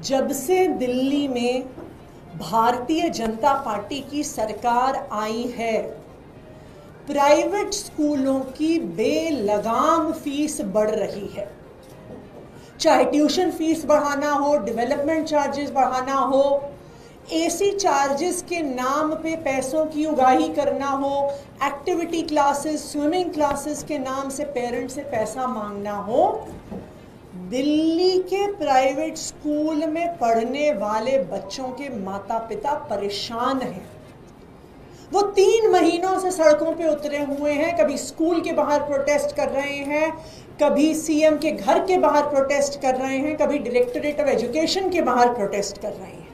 जब से दिल्ली में भारतीय जनता पार्टी की सरकार आई है, प्राइवेट स्कूलों की बेलगाम फीस बढ़ रही है। चाहे ट्यूशन फीस बढ़ाना हो, डेवलपमेंट चार्जेस बढ़ाना हो, एसी चार्जेस के नाम पे पैसों की उगाही करना हो, एक्टिविटी क्लासेस, स्विमिंग क्लासेस के नाम से पेरेंट्स से पैसा मांगना हो, दिल्ली के प्राइवेट स्कूल में पढ़ने वाले बच्चों के माता पिता परेशान हैं। वो 3 महीनों से सड़कों पे उतरे हुए हैं। कभी स्कूल के बाहर प्रोटेस्ट कर रहे हैं, कभी सीएम के घर के बाहर प्रोटेस्ट कर रहे हैं, कभी डायरेक्टरेट ऑफ एजुकेशन के बाहर प्रोटेस्ट कर रहे हैं।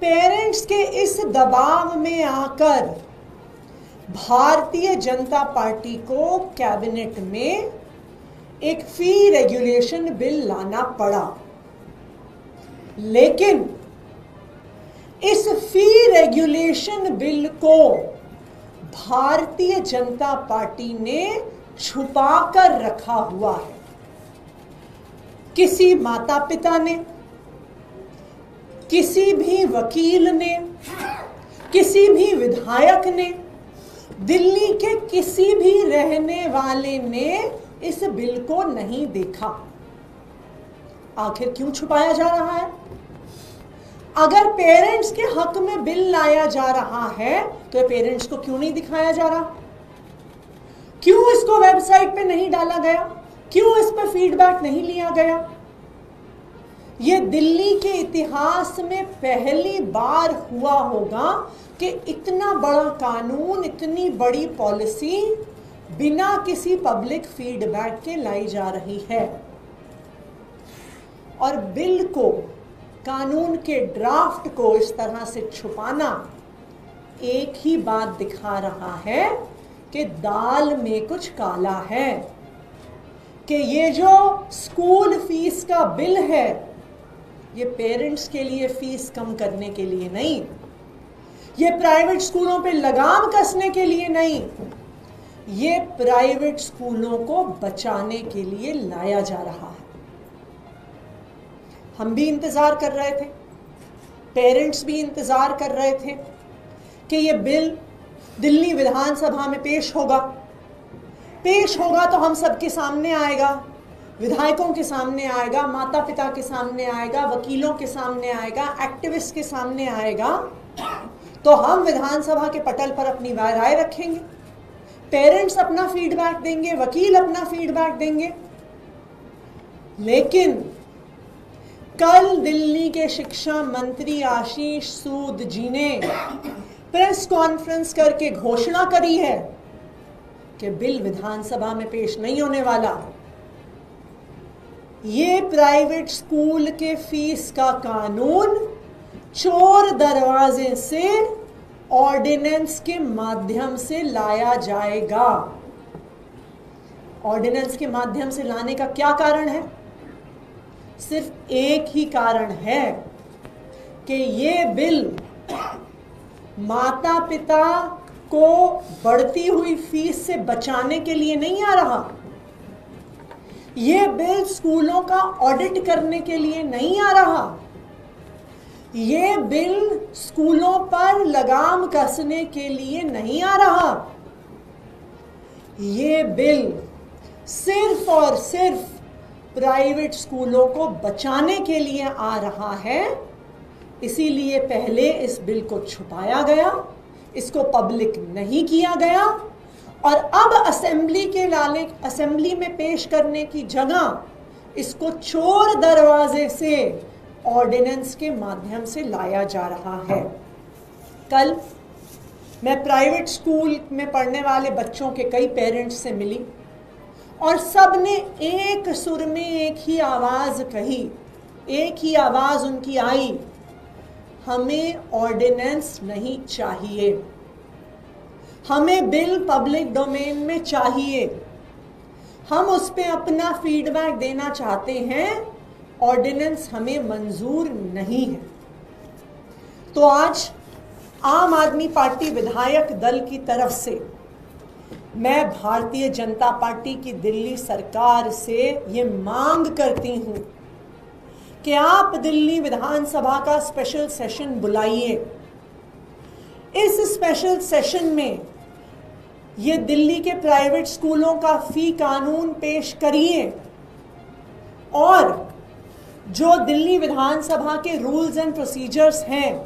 पेरेंट्स के इस दबाव में आकर भारतीय जनता पार्टी को कैबिनेट में एक फी रेगुलेशन बिल लाना पड़ा। लेकिन इस फी रेगुलेशन बिल को भारतीय जनता पार्टी ने छुपा कर रखा हुआ है। किसी माता पिता ने, किसी भी वकील ने, किसी भी विधायक ने, दिल्ली के किसी भी रहने वाले ने इस बिल को नहीं देखा। आखिर क्यों छुपाया जा रहा है? अगर पेरेंट्स के हक में बिल लाया जा रहा है तो पेरेंट्स को क्यों नहीं दिखाया जा रहा? क्यों इसको वेबसाइट पे नहीं डाला गया? क्यों इस पर फीडबैक नहीं लिया गया? यह दिल्ली के इतिहास में पहली बार हुआ होगा कि इतना बड़ा कानून, इतनी बड़ी पॉलिसी बिना किसी पब्लिक फीडबैक के लाई जा रही है। और बिल को, कानून के ड्राफ्ट को इस तरह से छुपाना एक ही बात दिखा रहा है कि दाल में कुछ काला है। कि ये जो स्कूल फीस का बिल है, ये पेरेंट्स के लिए फीस कम करने के लिए नहीं, ये प्राइवेट स्कूलों पे लगाम कसने के लिए नहीं, ये प्राइवेट स्कूलों को बचाने के लिए लाया जा रहा है। हम भी इंतजार कर रहे थे, पेरेंट्स भी इंतजार कर रहे थे कि ये बिल दिल्ली विधानसभा में पेश होगा तो हम सबके सामने आएगा, विधायकों के सामने आएगा, माता पिता के सामने आएगा, वकीलों के सामने आएगा, एक्टिविस्ट के सामने आएगा, तो हम विधानसभा के पटल पर अपनी राय रखेंगे, पेरेंट्स अपना फीडबैक देंगे, वकील अपना फीडबैक देंगे। लेकिन कल दिल्ली के शिक्षा मंत्री आशीष सूद जी ने प्रेस कॉन्फ्रेंस करके घोषणा करी है कि बिल विधानसभा में पेश नहीं होने वाला। ये प्राइवेट स्कूल के फीस का कानून चोर दरवाजे से ऑर्डिनेंस के माध्यम से लाया जाएगा। ऑर्डिनेंस के माध्यम से लाने का क्या कारण है? सिर्फ एक ही कारण है कि ये बिल माता पिता को बढ़ती हुई फीस से बचाने के लिए नहीं आ रहा। ये बिल स्कूलों का ऑडिट करने के लिए नहीं आ रहा। ये बिल स्कूलों पर लगाम कसने के लिए नहीं आ रहा। ये बिल सिर्फ और सिर्फ प्राइवेट स्कूलों को बचाने के लिए आ रहा है। इसीलिए पहले इस बिल को छुपाया गया, इसको पब्लिक नहीं किया गया, और अब असेंबली में पेश करने की जगह इसको चोर दरवाजे से ऑर्डिनेंस के माध्यम से लाया जा रहा है। कल मैं प्राइवेट स्कूल में पढ़ने वाले बच्चों के कई पेरेंट्स से मिली और सब ने एक सुर में एक ही आवाज़ कही, एक ही आवाज़ उनकी आई, हमें ऑर्डिनेंस नहीं चाहिए, हमें बिल पब्लिक डोमेन में चाहिए, हम उस पर अपना फीडबैक देना चाहते हैं, ऑर्डिनेंस हमें मंजूर नहीं है। तो आज आम आदमी पार्टी विधायक दल की तरफ से मैं भारतीय जनता पार्टी की दिल्ली सरकार से ये मांग करती हूँ कि आप दिल्ली विधानसभा का स्पेशल सेशन बुलाइए। इस स्पेशल सेशन में ये दिल्ली के प्राइवेट स्कूलों का फी कानून पेश करिए और जो दिल्ली विधानसभा के रूल्स एंड प्रोसीजर्स हैं,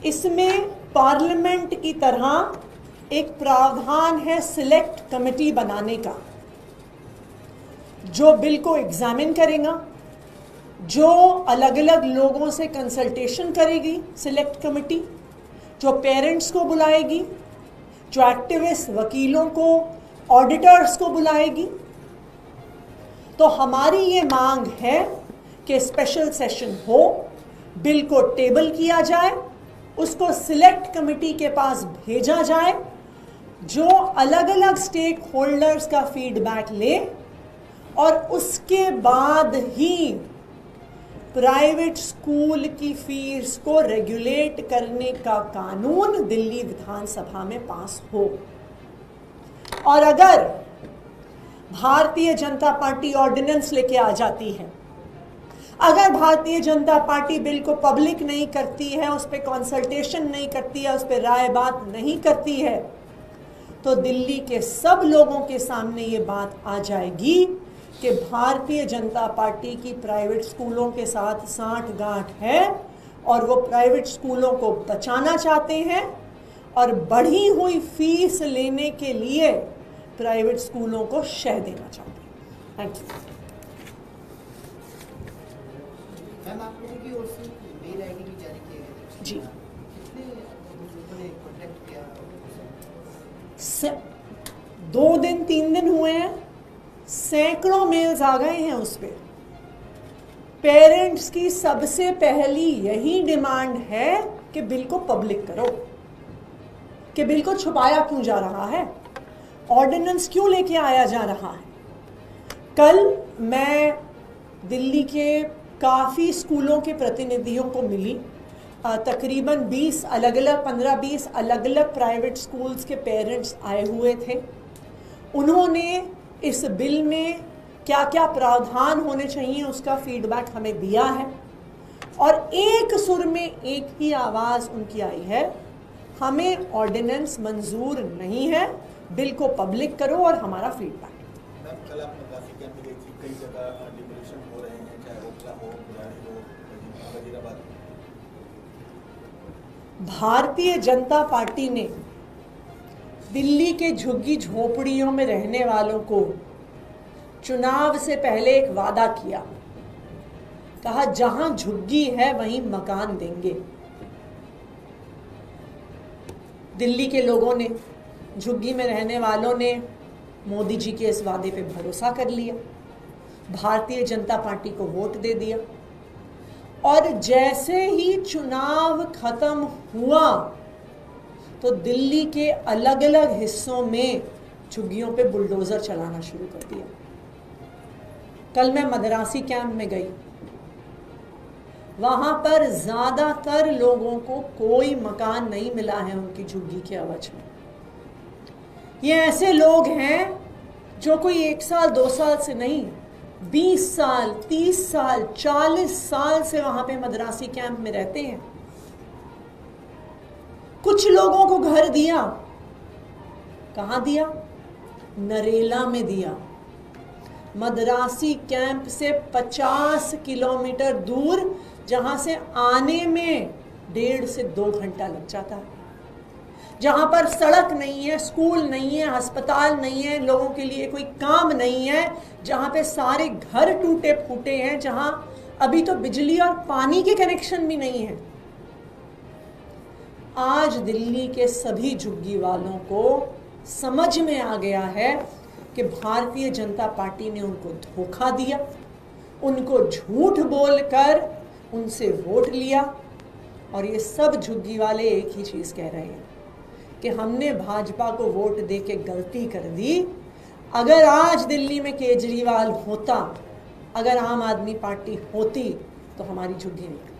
इसमें पार्लियामेंट की तरह एक प्रावधान है सिलेक्ट कमेटी बनाने का, जो बिल को एग्जामिन करेगा, जो अलग अलग लोगों से कंसल्टेशन करेगी सिलेक्ट कमेटी, जो पेरेंट्स को बुलाएगी, जो एक्टिविस्ट वकीलों को, ऑडिटर्स को बुलाएगी। तो हमारी ये मांग है कि स्पेशल सेशन हो, बिल को टेबल किया जाए, उसको सिलेक्ट कमेटी के पास भेजा जाए, जो अलग अलग स्टेक होल्डर्स का फीडबैक ले और उसके बाद ही प्राइवेट स्कूल की फीस को रेगुलेट करने का कानून दिल्ली विधानसभा में पास हो। और अगर भारतीय जनता पार्टी ऑर्डिनेंस लेके आ जाती है, अगर भारतीय जनता पार्टी बिल को पब्लिक नहीं करती है, उस पर कंसल्टेशन नहीं करती है, उस पर राय बात नहीं करती है, तो दिल्ली के सब लोगों के सामने ये बात आ जाएगी कि भारतीय जनता पार्टी की प्राइवेट स्कूलों के साथ सांठ-गांठ है और वो प्राइवेट स्कूलों को बचाना चाहते हैं और बढ़ी हुई फीस लेने के लिए प्राइवेट स्कूलों को शह देना चाहते हैं। Thank you. मैम, आप लोगों की ओर से मेल आईडी भी जारी किए गए थे जी। कितने लोगों ने कांटेक्ट किया? 2 दिन 3 दिन हुए हैं, सैकड़ों मेल्स आ गए हैं उस पर। पेरेंट्स की सबसे पहली यही डिमांड है कि बिल को पब्लिक करो, कि बिल को छुपाया क्यों जा रहा है, ऑर्डिनेंस क्यों लेके आया जा रहा है। कल मैं दिल्ली के काफ़ी स्कूलों के प्रतिनिधियों को मिली, तकरीबन 20 अलग अलग 15-20 अलग अलग प्राइवेट स्कूल्स के पेरेंट्स आए हुए थे। उन्होंने इस बिल में क्या क्या प्रावधान होने चाहिए उसका फीडबैक हमें दिया है और एक सुर में एक ही आवाज़ उनकी आई है, हमें ऑर्डिनेंस मंजूर नहीं है, बिल को पब्लिक करो और हमारा फीडबैक। कल आप मद्रासी कैंप में कई जगह डिमोलिशन हो रहे हैं, चाहे ओखला हो, बुराड़ी हो, वजीराबाद। भारतीय जनता पार्टी ने दिल्ली के झुग्गी झोपड़ियों में रहने वालों को चुनाव से पहले एक वादा किया, कहा जहां झुग्गी है वहीं मकान देंगे। दिल्ली के लोगों ने, झुग्गी में रहने वालों ने मोदी जी के इस वादे पे भरोसा कर लिया, भारतीय जनता पार्टी को वोट दे दिया और जैसे ही चुनाव खत्म हुआ तो दिल्ली के अलग अलग हिस्सों में झुग्गियों पे बुलडोजर चलाना शुरू कर दिया। कल मैं मद्रासी कैंप में गई, वहां पर ज्यादातर लोगों को कोई मकान नहीं मिला है उनकी झुग्गी के एवज में। ये ऐसे लोग हैं जो कोई 1 साल 2 साल से नहीं, 20 साल 30 साल 40 साल से वहां पे मद्रासी कैंप में रहते हैं। कुछ लोगों को घर दिया, कहां दिया? नरेला में दिया। मद्रासी कैंप से 50 किलोमीटर दूर, जहां से आने में 1.5 से 2 घंटा लग जाता है, जहां पर सड़क नहीं है, स्कूल नहीं है, अस्पताल नहीं है, लोगों के लिए कोई काम नहीं है, जहां पे सारे घर टूटे फूटे हैं, जहां अभी तो बिजली और पानी के कनेक्शन भी नहीं है। आज दिल्ली के सभी झुग्गी वालों को समझ में आ गया है कि भारतीय जनता पार्टी ने उनको धोखा दिया, उनको झूठ बोलकर उनसे वोट लिया और ये सब झुग्गी वाले एक ही चीज़ कह रहे हैं कि हमने भाजपा को वोट दे के गलती कर दी। अगर आज दिल्ली में केजरीवाल होता, अगर आम आदमी पार्टी होती तो हमारी झुग्गी नहीं।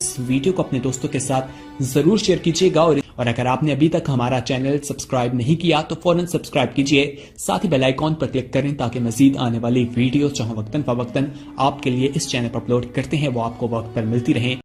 इस वीडियो को अपने दोस्तों के साथ जरूर शेयर कीजिएगा और अगर आपने अभी तक हमारा चैनल सब्सक्राइब नहीं किया तो फौरन सब्सक्राइब कीजिए, साथ ही बेल आइकॉन पर क्लिक करें ताकि मजीद आने वाली वीडियो चाहे वक्तन फवक्तन आपके लिए इस चैनल पर अपलोड करते हैं वो आपको वक्त पर मिलती रहे।